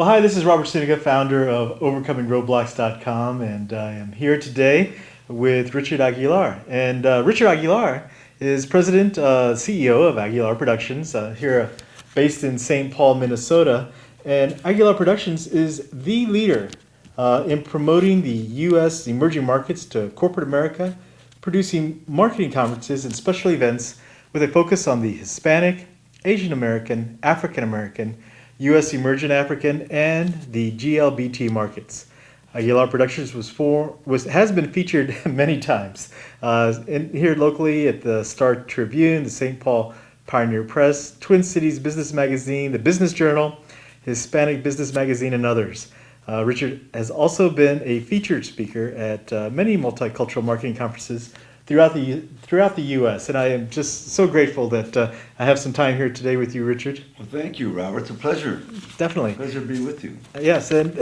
Well, hi, this is Robert Zuniga, founder of OvercomingRoadblocks.com, and I am here today with Richard Aguilar. And Richard Aguilar is president, CEO of Aguilar Productions, here based in St. Paul, Minnesota. And Aguilar Productions is the leader in promoting the U.S. emerging markets to corporate America, producing marketing conferences and special events with a focus on the Hispanic, Asian American, African American, U.S. emergent African, and the LGBT markets. Aguilar Productions has been featured many times here locally at the Star Tribune, the St. Paul Pioneer Press, Twin Cities Business Magazine, the Business Journal, Hispanic Business Magazine, and others. Richard has also been a featured speaker at many multicultural marketing conferences throughout the U.S. And I am just so grateful that I have some time here today with you, Richard. Well, thank you, Robert. It's a pleasure. Definitely. Pleasure to be with you. Yes, and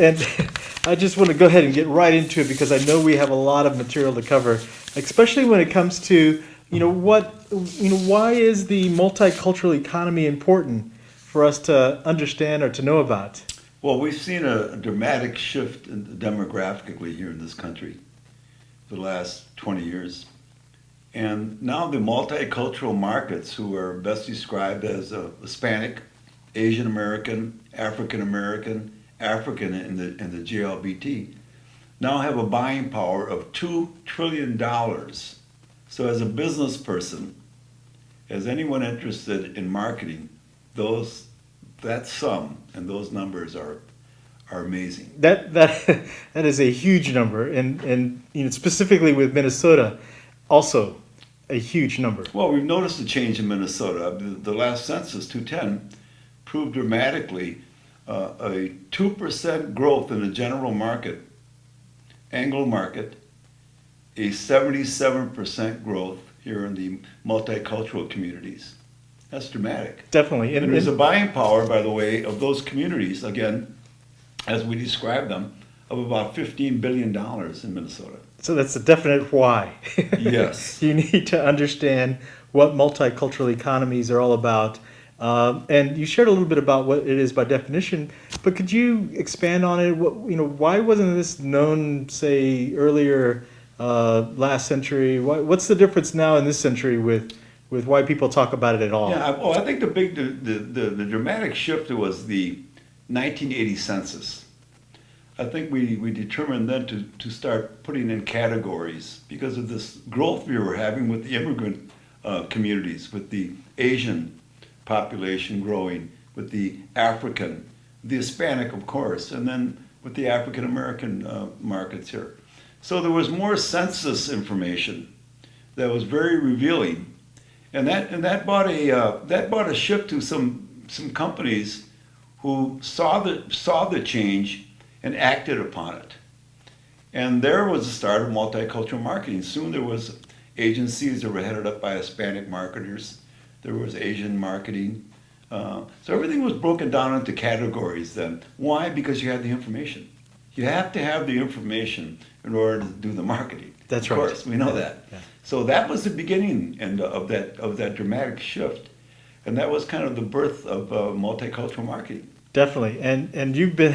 I just want to go ahead and get right into it because I know we have a lot of material to cover, especially when it comes to why is the multicultural economy important for us to understand or to know about? Well, we've seen a dramatic shift demographically here in this country for the last 20 years. And now the multicultural markets, who are best described as Hispanic, Asian American, African American, African, and the LGBT, now have a buying power of $2 trillion. So as a business person, as anyone interested in marketing, that sum and those numbers are amazing. That is a huge number, and specifically with Minnesota, also a huge number. Well, we've noticed a change in Minnesota. The last census, 2010, proved dramatically a 2% growth in the general market, Anglo market, a 77% growth here in the multicultural communities. That's dramatic. Definitely. And there's a buying power, by the way, of those communities, again, as we describe them, of about $15 billion in Minnesota. So that's a definite why. Yes. You need to understand what multicultural economies are all about. And you shared a little bit about what it is by definition, but could you expand on it? Why wasn't this known, say, earlier last century? What's the difference now in this century with why people talk about it at all? Yeah, I think the dramatic shift was the 1980 census. I think we determined then to start putting in categories because of this growth we were having with the immigrant communities, with the Asian population growing, with the African, the Hispanic, of course, and then with the African American markets here. So there was more census information that was very revealing, and that brought a shift to some companies who saw the change and acted upon it. And there was the start of multicultural marketing. Soon there was agencies that were headed up by Hispanic marketers. There was Asian marketing. So everything was broken down into categories then. Why? Because you had the information. You have to have the information in order to do the marketing. That's right. Of course, we know that. Yeah. So that was the beginning of that dramatic shift. And that was kind of the birth of multicultural marketing. Definitely, and you've been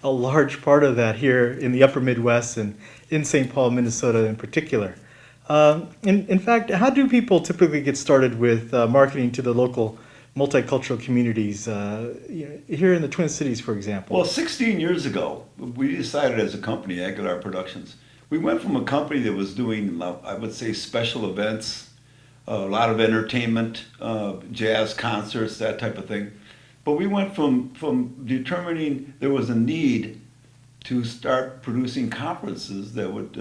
a large part of that here in the upper Midwest and in St. Paul, Minnesota in particular. In fact, how do people typically get started with marketing to the local multicultural communities here in the Twin Cities, for example? Well, 16 years ago, we decided as a company, Aguilar Productions, we went from a company that was doing, I would say, special events, a lot of entertainment, jazz concerts, that type of thing. But we went from determining there was a need to start producing conferences that would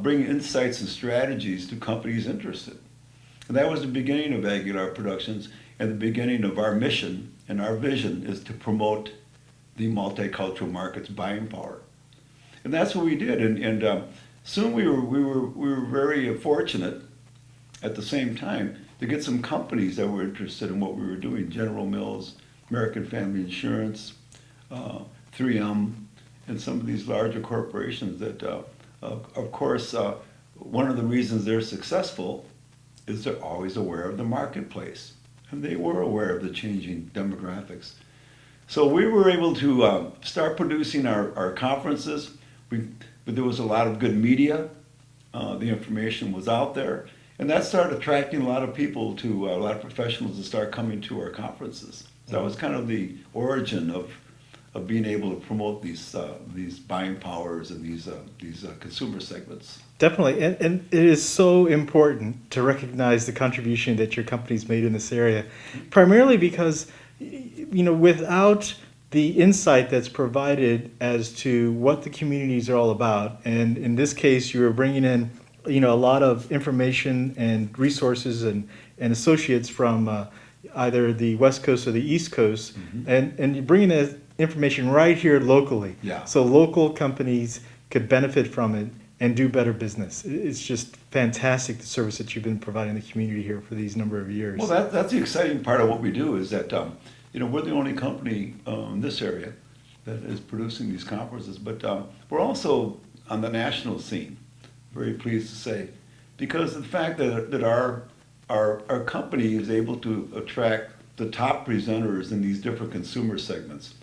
bring insights and strategies to companies interested. And that was the beginning of Aguilar Productions and the beginning of our mission and our vision is to promote the multicultural market's buying power. And that's what we did. And soon we were very fortunate at the same time to get some companies that were interested in what we were doing. General Mills, American Family Insurance, 3M, and some of these larger corporations that, of course, one of the reasons they're successful is they're always aware of the marketplace. And they were aware of the changing demographics. So we were able to start producing our conferences. But there was a lot of good media. The information was out there. And that started attracting a lot of people to, a lot of professionals to start coming to our conferences. So that was kind of the origin of being able to promote these buying powers and these consumer segments. Definitely, and it is so important to recognize the contribution that your company's made in this area, primarily because, without the insight that's provided as to what the communities are all about, and in this case, you're bringing in, a lot of information and resources and associates from either the West Coast or the East Coast, and you're bringing that information right here locally. Yeah. So local companies could benefit from it and do better business. It's just fantastic, the service that you've been providing the community here for these number of years. Well, that's the exciting part of what we do is that, we're the only company in this area that is producing these conferences, but we're also on the national scene, very pleased to say, because of the fact that our company is able to attract the top presenters in these different consumer segments.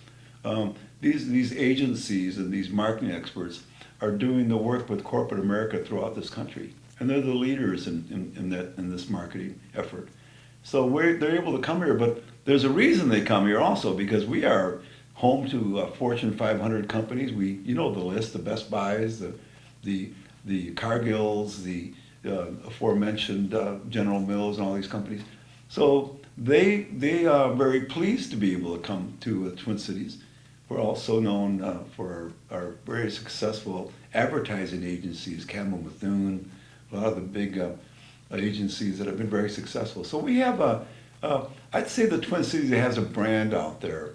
These agencies and these marketing experts are doing the work with corporate America throughout this country, and they're the leaders in this marketing effort. So they're able to come here, but there's a reason they come here also, because we are home to Fortune 500 companies. The list: the Best Buys, the Cargills, the aforementioned General Mills, and all these companies. So they are very pleased to be able to come to the Twin Cities. We're also known for our very successful advertising agencies, Campbell Methune, a lot of the big agencies that have been very successful. So we have I'd say the Twin Cities has a brand out there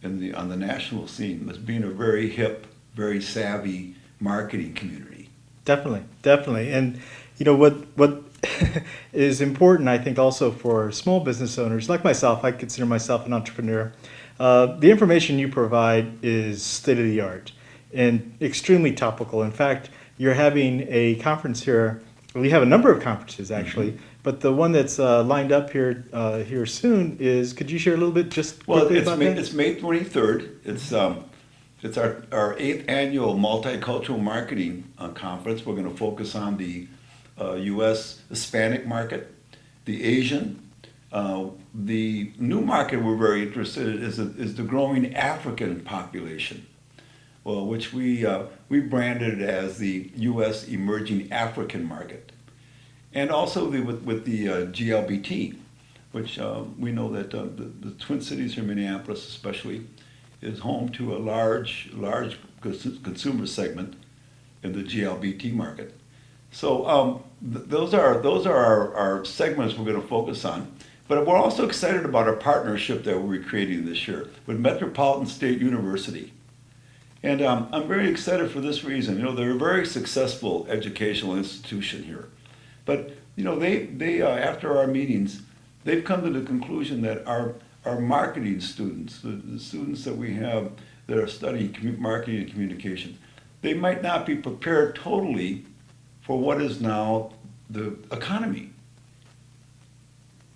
on the national scene as being a very hip, very savvy marketing community. Definitely. And what is important, I think, also for small business owners like myself. I consider myself an entrepreneur. The information you provide is state of the art and extremely topical. In fact, you're having a conference here. We have a number of conferences actually, but the one that's lined up here soon is. Could you share a little bit just quickly about that? It's May 23rd. It's our 8th annual Multicultural Marketing Conference. We're going to focus on the U.S. Hispanic market, the Asian. The new market we're very interested in is the growing African population, which we branded as the U.S. Emerging African market. And also with the GLBT, which we know that the Twin Cities here, Minneapolis especially, is home to a large consumer segment in the GLBT market. So those are our segments we're going to focus on. But we're also excited about our partnership that we're creating this year with Metropolitan-State University. And I'm very excited for this reason. They're a very successful educational institution here. But they after our meetings, they've come to the conclusion that our marketing students, the students that we have that are studying marketing and communication, they might not be prepared totally for what is now the economy.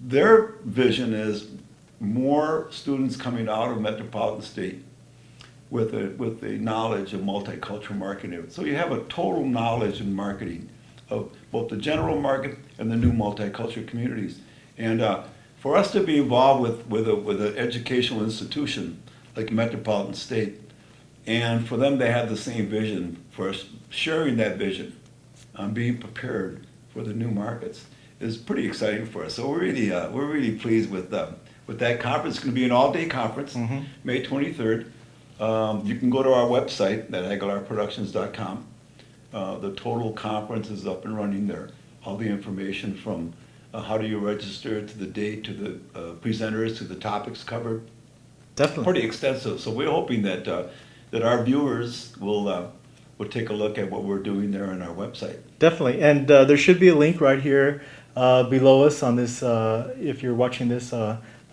Their vision is more students coming out of Metropolitan-State with a knowledge of multicultural marketing. So you have a total knowledge in marketing of both the general market and the new multicultural communities. And for us to be involved with an educational institution like Metropolitan-State, and for them to have the same vision, for us sharing that vision, being prepared for the new markets, is pretty exciting for us. So we're really pleased with that conference. It's going to be an all-day conference, May 23rd. You can go to our website at Aguilar-Productions.com. The total conference is up and running there. All the information from how do you register to the date, to the presenters, to the topics covered. Definitely. Pretty extensive. So we're hoping that our viewers will take a look at what we're doing there on our website. Definitely. And there should be a link right here below us on this. If you're watching this,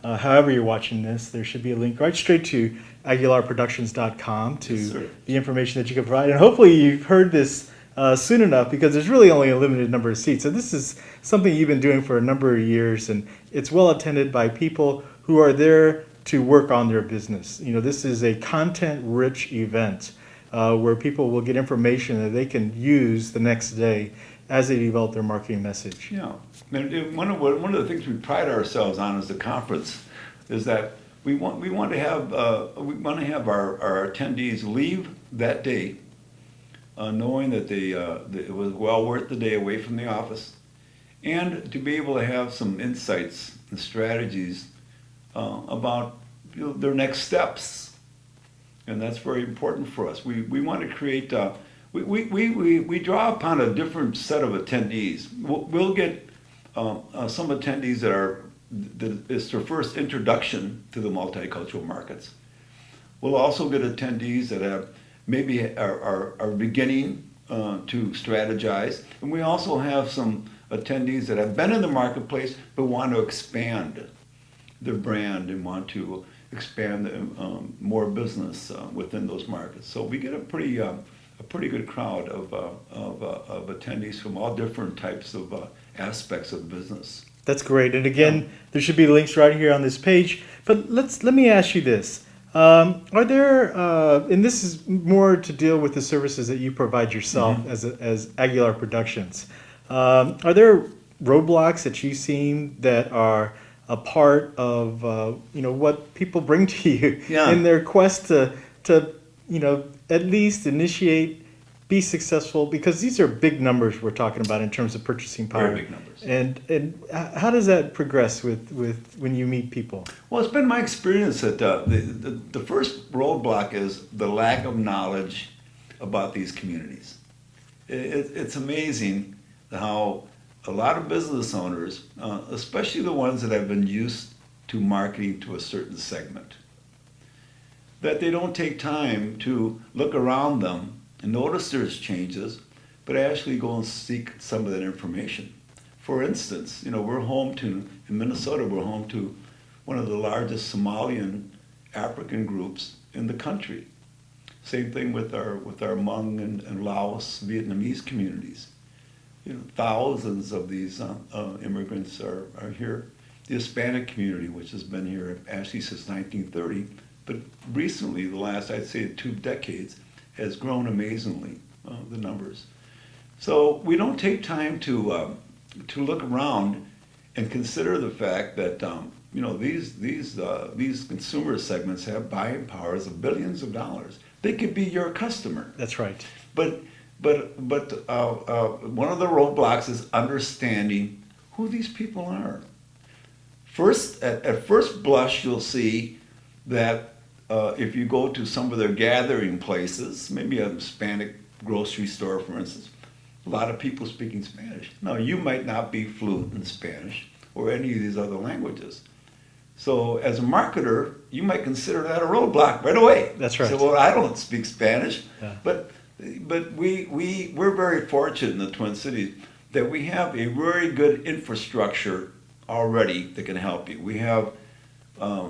however you're watching this, there should be a link right straight to Aguilar-Productions.com to the information that you can provide. And hopefully you've heard this soon enough, because there's really only a limited number of seats. So this is something you've been doing for a number of years, and it's well attended by people who are there to work on their business. This is a content-rich event where people will get information that they can use the next day as they develop their marketing message. Yeah, and one of the things we pride ourselves on as a conference is that we want to have our attendees leave that day knowing that it was well worth the day away from the office, and to be able to have some insights and strategies about their next steps. And that's very important for us. We want to create, we draw upon a different set of attendees. We'll get some attendees it's their first introduction to the multicultural markets. We'll also get attendees that have maybe are beginning to strategize. And we also have some attendees that have been in the marketplace but want to expand their brand and want to expand more business within those markets. So we get a pretty good crowd of attendees from all different types of aspects of business. That's great. And again, there should be links right here on this page. But let me ask you this. Are there, and this is more to deal with the services that you provide yourself as Aguilar Productions. Are there roadblocks that you've seen that are a part of what people bring to you in their quest to at least initiate, be successful? Because these are big numbers we're talking about in terms of purchasing power. Very big numbers. And how does that progress with when you meet people? Well, it's been my experience that the first roadblock is the lack of knowledge about these communities. It's amazing how a lot of business owners, especially the ones that have been used to marketing to a certain segment, that they don't take time to look around them and notice there's changes, but actually go and seek some of that information. For instance, we're home to, in Minnesota, we're home to one of the largest Somalian African groups in the country. Same thing with our Hmong and Laos Vietnamese communities. Thousands of these immigrants are here. The Hispanic community, which has been here actually since 1930, but recently, the last, I'd say 2 decades, has grown amazingly, the numbers. So we don't take time to look around and consider the fact that these consumer segments have buying powers of billions of dollars. They could be your customer. That's right. But one of the roadblocks is understanding who these people are. First, at first blush, you'll see that if you go to some of their gathering places, maybe a Hispanic grocery store, for instance, a lot of people speaking Spanish. Now, you might not be fluent in Spanish or any of these other languages. So as a marketer, you might consider that a roadblock right away. That's right. So, well, I don't speak Spanish. Yeah. But we're very fortunate in the Twin Cities that we have a very good infrastructure already that can help you. We have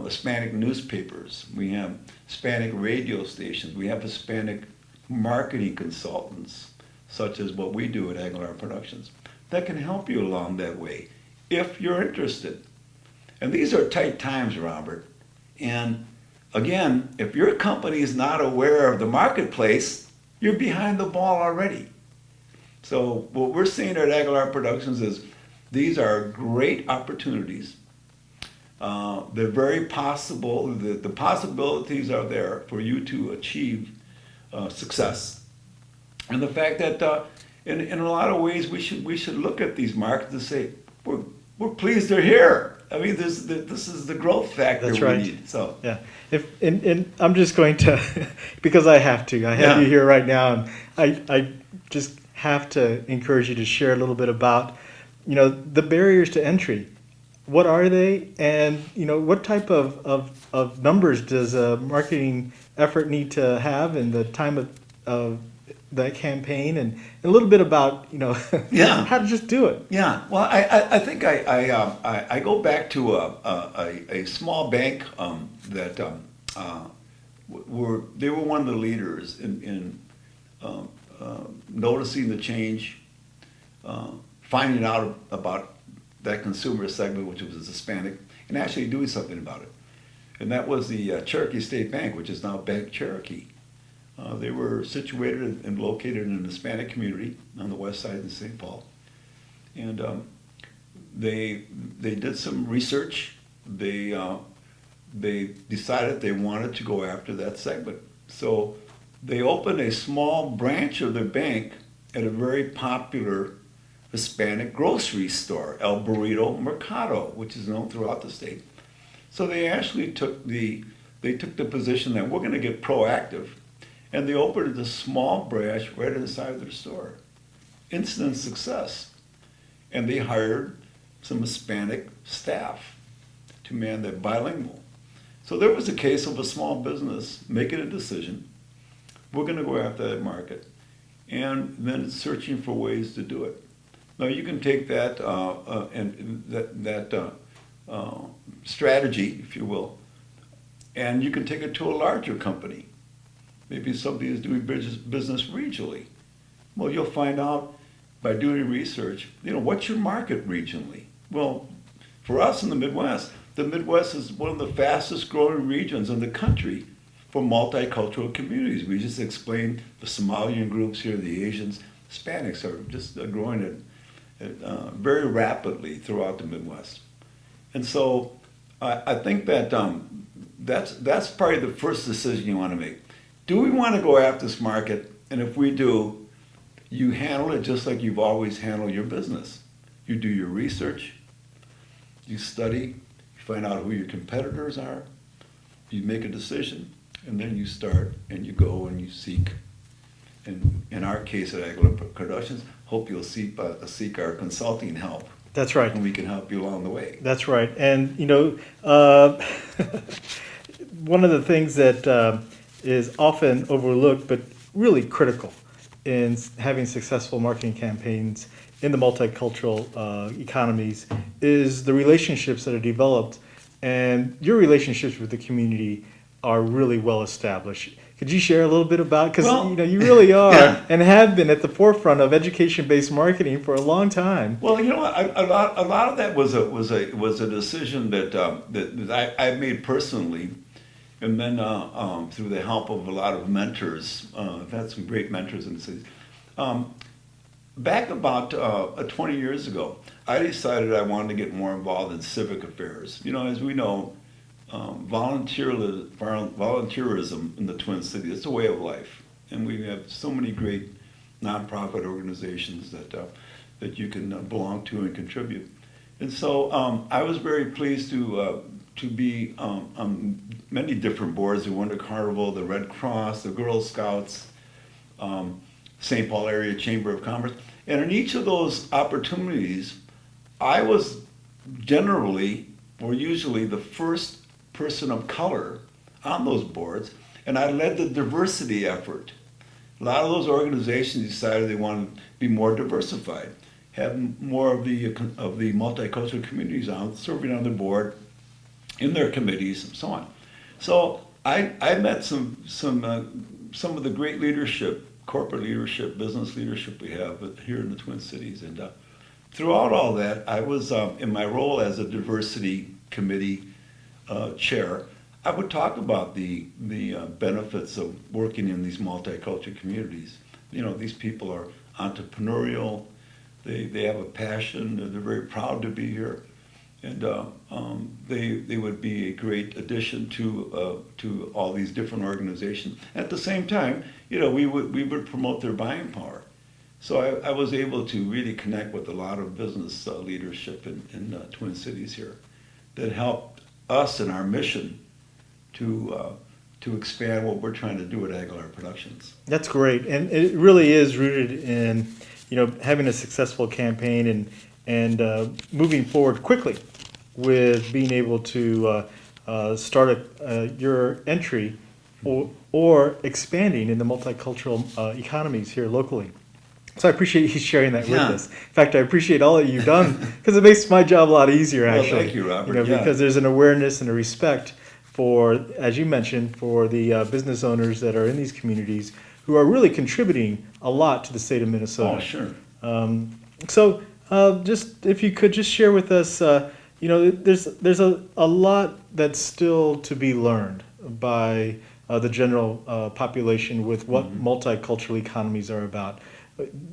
Hispanic newspapers, we have Hispanic radio stations, we have Hispanic marketing consultants, such as what we do at Aguilar Productions, that can help you along that way if you're interested. And these are tight times, Robert. And again, if your company is not aware of the marketplace, you're behind the ball already. So what we're seeing at Aguilar Productions is these are great opportunities. They're very possible. The possibilities are there for you to achieve success. And the fact that in a lot of ways we should look at these markets and say, we're pleased they're here. I mean, this is the growth factor That's we right. need. So yeah, and I'm just going to because I have to. I have you here right now, and I just have to encourage you to share a little bit about the barriers to entry. What are they, and what type of numbers does a marketing effort need to have in the time of that campaign, and a little bit about how to just do it. Yeah, well, I think I go back to a small bank that they were one of the leaders in noticing the change, finding out about that consumer segment, which was Hispanic, and actually doing something about it. and that was the Cherokee State Bank, which is now Bank Cherokee. They were situated and located in an Hispanic community on the west side of St. Paul. And they did some research. They decided they wanted to go after that segment. So they opened a small branch of their bank at a very popular Hispanic grocery store, El Burrito Mercado, which is known throughout the state. So they actually took the position that we're going to get proactive, and they opened a small branch right inside their store. Instant success. And they hired some Hispanic staff to man that bilingual. So there was a case of a small business making a decision. We're going to go after that market, and then searching for ways to do it. Now you can take that strategy, if you will, and you can take it to a larger company. Maybe somebody is doing business regionally. Well, you'll find out by doing research, what's your market regionally? Well, for us in the Midwest is one of the fastest growing regions in the country for multicultural communities. We just explained the Somalian groups here, the Asians, Hispanics are just growing very rapidly throughout the Midwest. And so I think that that's probably the first decision you want to make. Do we want to go after this market? And if we do, you handle it just like you've always handled your business. You do your research, you study, you find out who your competitors are, you make a decision, and then you start and you go and you seek. And in our case at Aguilar Productions, hope you'll seek our consulting help. That's right. And we can help you along the way. That's right. And, one of the things that is often overlooked but really critical in having successful marketing campaigns in the multicultural economies is the relationships that are developed, and your relationships with the community are really well established. Could you share a little bit about, because you really are and have been at the forefront of education-based marketing for a long time. Well, a lot of that was a decision that I made personally, and then through the help of a lot of mentors. I've had some great mentors in the city. Back about 20 years ago, I decided I wanted to get more involved in civic affairs. As we know, volunteerism in the Twin Cities, it's a way of life. And we have so many great nonprofit organizations that you can belong to and contribute. And so I was very pleased to be on many different boards, the Wonder Carnival, the Red Cross, the Girl Scouts, St. Paul Area Chamber of Commerce. And in each of those opportunities, I was generally or usually the first person of color on those boards, and I led the diversity effort. A lot of those organizations decided they wanted to be more diversified, have more of the multicultural communities serving on the board, in their committees, and so on. So I met some of the great leadership, corporate leadership, business leadership we have here in the Twin Cities, and throughout all that, I was in my role as a diversity committee chair. I would talk about the benefits of working in these multicultural communities. These people are entrepreneurial. They have a passion. They're very proud to be here, and they would be a great addition to all these different organizations. At the same time, we would promote their buying power. So I was able to really connect with a lot of business leadership in Twin Cities here that helped us in our mission to expand what we're trying to do at Aguilar Productions. That's great, and it really is rooted in having a successful campaign and moving forward quickly with being able to start your entry or expanding in the multicultural economies here locally. So I appreciate you sharing that with us. In fact, I appreciate all that you've done because it makes my job a lot easier, actually. Well, thank you, Robert. Because there's an awareness and a respect for, as you mentioned, for the business owners that are in these communities who are really contributing a lot to the state of Minnesota. Oh, sure. So just if you could just share with us, there's a lot that's still to be learned by the general population with what multicultural economies are about.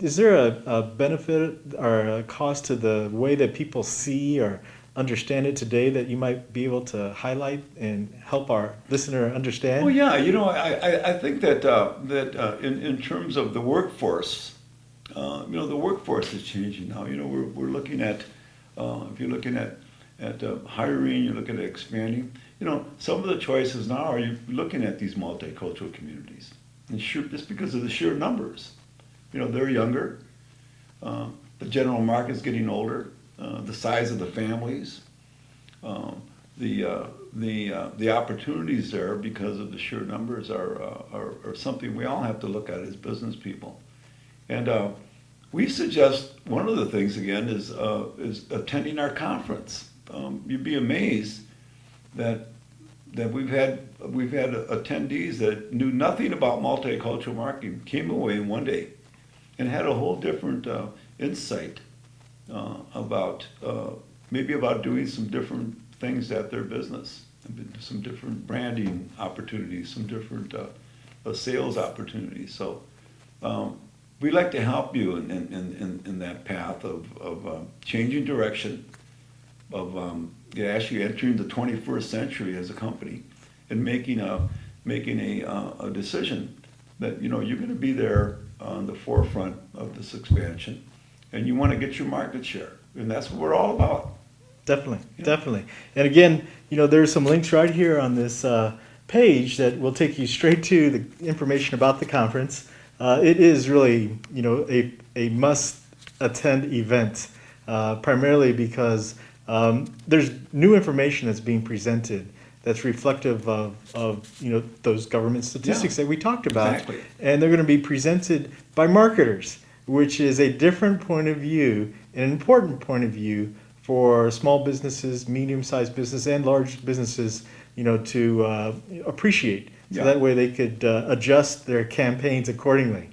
Is there a benefit or a cost to the way that people see or understand it today that you might be able to highlight and help our listener understand? Well, yeah, I think that in terms of the workforce, the workforce is changing now. We're looking at if you're looking at hiring, you're looking at expanding. Some of the choices now are you looking at these multicultural communities, and just because of the sheer numbers. They're younger. The general market's getting older. The size of the families, the opportunities there because of the sheer numbers are something we all have to look at as business people. And we suggest one of the things again is attending our conference. You'd be amazed that we've had attendees that knew nothing about multicultural marketing, came away in one day and had a whole different insight about maybe about doing some different things at their business, some different branding opportunities, some different sales opportunities. So we'd like to help you in that path of changing direction, of actually entering the 21st century as a company and making a decision that you're going to be there on the forefront of this expansion, and you want to get your market share, and that's what we're all about. Definitely. And again, there's some links right here on this page that will take you straight to the information about the conference. It is really, a must-attend event, primarily because there's new information that's being presented that's reflective of those government statistics that we talked about. Exactly. And they're going to be presented by marketers, which is a different point of view, an important point of view for small businesses, medium-sized business, and large businesses, to appreciate. So that way they could adjust their campaigns accordingly.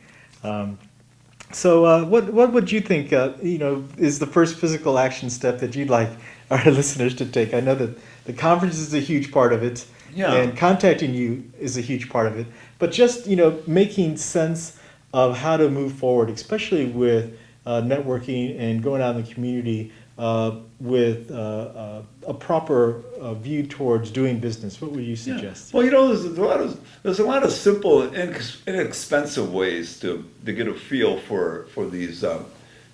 So what would you think, is the first physical action step that you'd like our listeners to take? I know that the conference is a huge part of it, and contacting you is a huge part of it. But just, making sense of how to move forward, especially with networking and going out in the community with a proper view towards doing business. What would you suggest? Well, there's a lot of simple, inexpensive ways to get a feel for these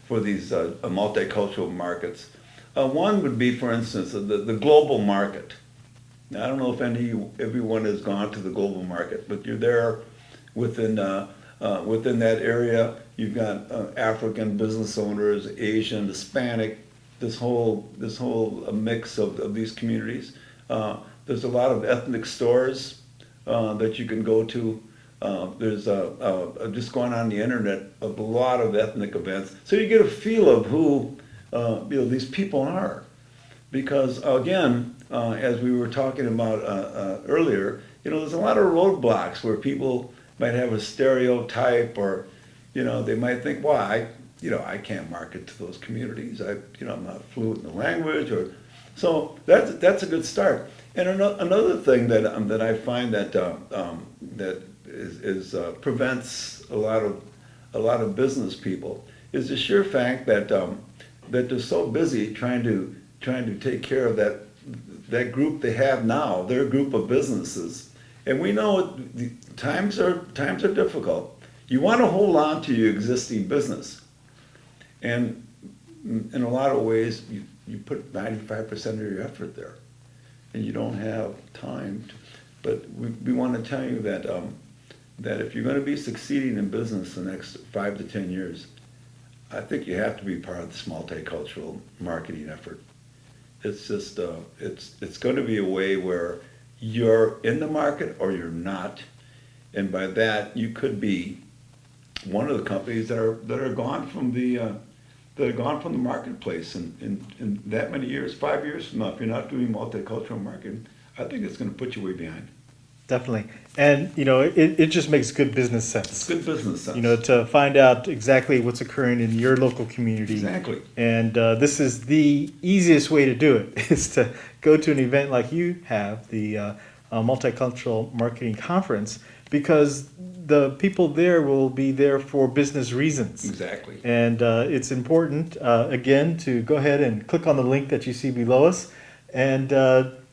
multicultural markets. One would be, for instance, the global market. Now, I don't know if everyone has gone to the global market, but you're there within that area. You've got African business owners, Asian, Hispanic, this whole mix of these communities. There's a lot of ethnic stores that you can go to. There's just going on the internet a lot of ethnic events, so you get a feel of who these people are. Because again, as we were talking about earlier, there's a lot of roadblocks where people might have a stereotype, or they might think, well, I can't market to those communities. I'm not fluent in the language, or so that's a good start. And another thing that I find that prevents a lot of business people is the sheer fact that they're so busy trying to take care of that group they have now, their group of businesses. And we know times are difficult. You want to hold on to your existing business. And in a lot of ways, you put 95% of your effort there, and you don't have time but we want to tell you that if you're going to be succeeding in business the next 5 to 10 years, I think you have to be part of this multicultural marketing effort. It's just, it's going to be a way where you're in the market or you're not. And by that, you could be one of the companies that are gone from the marketplace in that many years. 5 years from now, if you're not doing multicultural marketing, I think it's going to put you way behind. Definitely. And, it just makes good business sense. It's good business sense. To find out exactly what's occurring in your local community. Exactly. And this is the easiest way to do it, is to go to an event like you have, the Multicultural Marketing Conference, because the people there will be there for business reasons. Exactly. And it's important, again, to go ahead and click on the link that you see below us and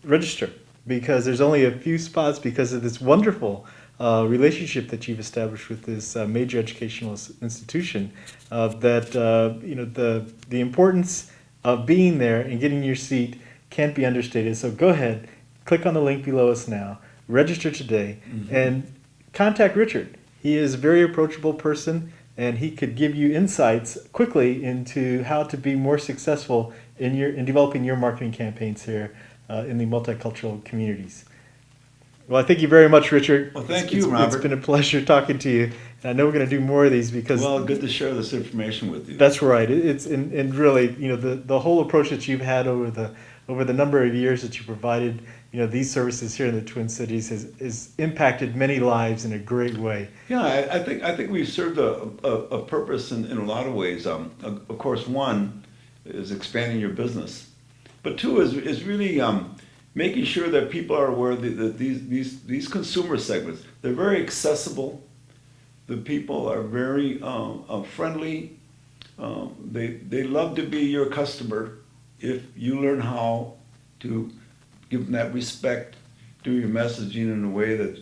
register, because there's only a few spots because of this wonderful relationship that you've established with this major educational institution. The importance of being there and getting your seat can't be understated. So go ahead, click on the link below us now, register today, and contact Richard. He is a very approachable person, and he could give you insights quickly into how to be more successful in developing your marketing campaigns here in the multicultural communities. Well, I thank you very much, Richard. Well, thank you, Robert. It's been a pleasure talking to you. And I know we're going to do more of these because... Well, good to share this information with you. That's right. It's and really, the whole approach that you've had over the number of years that you provided, these services here in the Twin Cities has impacted many lives in a great way. Yeah, I think we've served a purpose in a lot of ways. Of course, one is expanding your business, but two is really making sure that people are aware that these consumer segments, they're very accessible. The people are very friendly. They love to be your customer if you learn how to give them that respect, do your messaging in a way that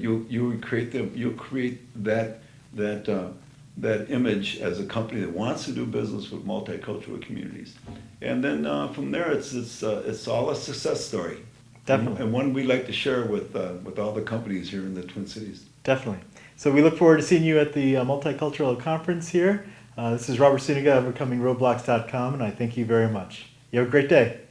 you create that image as a company that wants to do business with multicultural communities, and then from there it's all a success story. Definitely. And one we like to share with all the companies here in the Twin Cities. Definitely. So we look forward to seeing you at the Multicultural Conference here. This is Robert Zuniga of OvercomingRoadblocks.com, and I thank you very much. You have a great day.